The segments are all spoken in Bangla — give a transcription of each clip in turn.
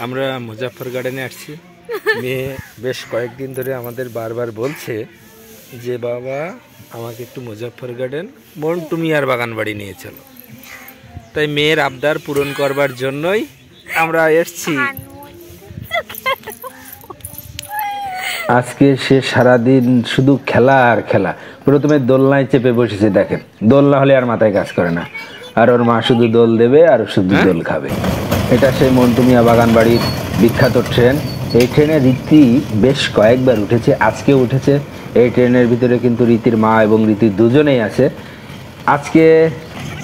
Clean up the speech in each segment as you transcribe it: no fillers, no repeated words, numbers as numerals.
আমরা মুজাফফর গার্ডেনে আসছি। মেয়ে বেশ কয়েকদিন ধরে আমাদের বারবার বলছে যে বাবা আমাকে একটু মুজাফফর গার্ডেন মন্টু মিয়ার বাগান বাড়ি নিয়ে চলো। তাই মেয়ের আবদার পূরণ করবার জন্যই আমরা এসছি। আজকে সে সারাদিন শুধু খেলা আর খেলা। প্রথমে দোলনায় চেপে বসেছে, দেখেন দোলনা হলে আর মাথায় কাজ করে না, আর ওর মা শুধু দোল দেবে আর শুধু দোল খাবে। এটা সেই মন্টু মিয়া বাগান বাড়ির বিখ্যাত ট্রেন। এই ট্রেনে রীতি বেশ কয়েকবার উঠেছে, আজকে উঠেছে। এই ট্রেনের ভিতরে কিন্তু রীতির মা এবং রীতির দুজনেই আছে। আজকে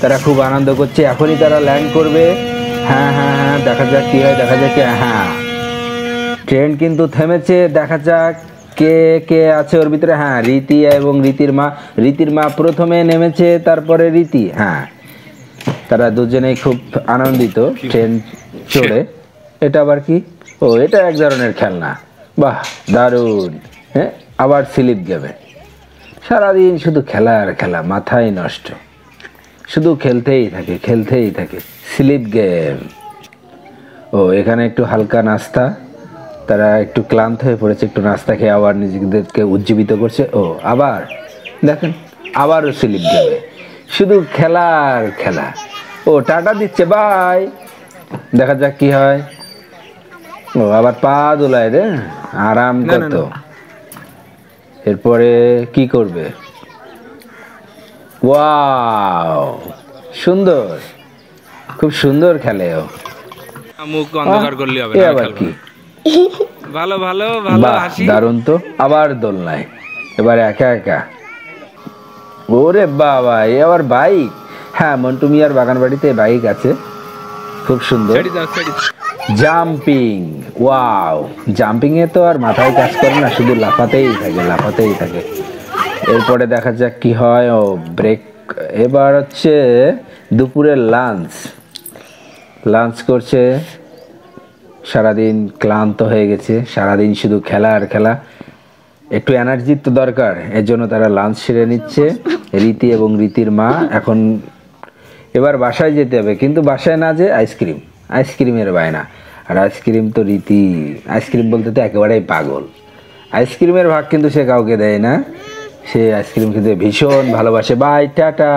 তারা খুব আনন্দ করছে, এখনই তারা ল্যান্ড করবে। হ্যাঁ হ্যাঁ হ্যাঁ, দেখা যাক কি হয়, দেখা যাক। হ্যাঁ, ট্রেন কিন্তু থেমেছে, দেখা যাক কে কে আছে ওর ভিতরে। হ্যাঁ, রীতি এবং রীতির মা। রীতির মা প্রথমে নেমেছে, তারপরে রীতি। হ্যাঁ, তারা দুজনেই খুব আনন্দিত ট্রেন চড়ে। এটা আবার কি? ও, এটা এক ধরনের খেলনা। বাহ, দারুণ। হ্যাঁ, আবার স্লিপ গেমে। সারাদিন শুধু খেলা আর খেলা, মাথায় নষ্ট, শুধু খেলতেই থাকে খেলতেই থাকে। Slip game. ও, এখানে একটু হালকা নাস্তা। তারা একটু ক্লান্ত হয়ে পড়েছে, একটু নাস্তা খেয়ে আবার নিজেদেরকে উজ্জীবিত করছে। ও, আবার দেখেন, আবারও স্লিপ গেমে, শুধু খেলা আর খেলা। ও, টাটা দিচ্ছে, বাই। দেখা যাক কি হয়। ও, আবার পা দোলায় রে, আরাম কত। এরপরে কি করবে? ওয়াও, সুন্দর, খুব সুন্দর খেলে ও। মুখ অন্ধকার করলে হবে না, আবার কি? ভালো ভালো ভালো হাসি, দারুণ তো। আবার দোলনায়, এবার একা একা। ওরে বাবা, এ আবার বাইক। হ্যাঁ, মন্টু মিয়ার বাগান বাড়িতে বাইক আছে, খুব সুন্দর। Jumping, wow. জাম্পিং এ তো আর মাথায় কাজ করে না, শুধু লাফাতেই থাকে লাফাতেই থাকে। এরপরে দেখা যাক কি হয়। ও, ব্রেক। এবার হচ্ছে দুপুরের লাঞ্চ করছে। সারাদিন ক্লান্ত হয়ে গেছে, সারাদিন শুধু খেলা আর খেলা। একটু এনার্জির তো দরকার, এর জন্য তারা লাঞ্চ সেরে নিচ্ছে। রীতি এবং রীতির মা এখন এবার বাসায় যেতে হবে, কিন্তু বাসায় না যে আইসক্রিমের বায়না। আর আইসক্রিম তো রীতি আইসক্রিম বলতে তো একেবারেই পাগল। আইসক্রিমের ভাগ কিন্তু সে কাউকে দেয় না, সে আইসক্রিম খেতে ভীষণ ভালোবাসে। Bye, tata.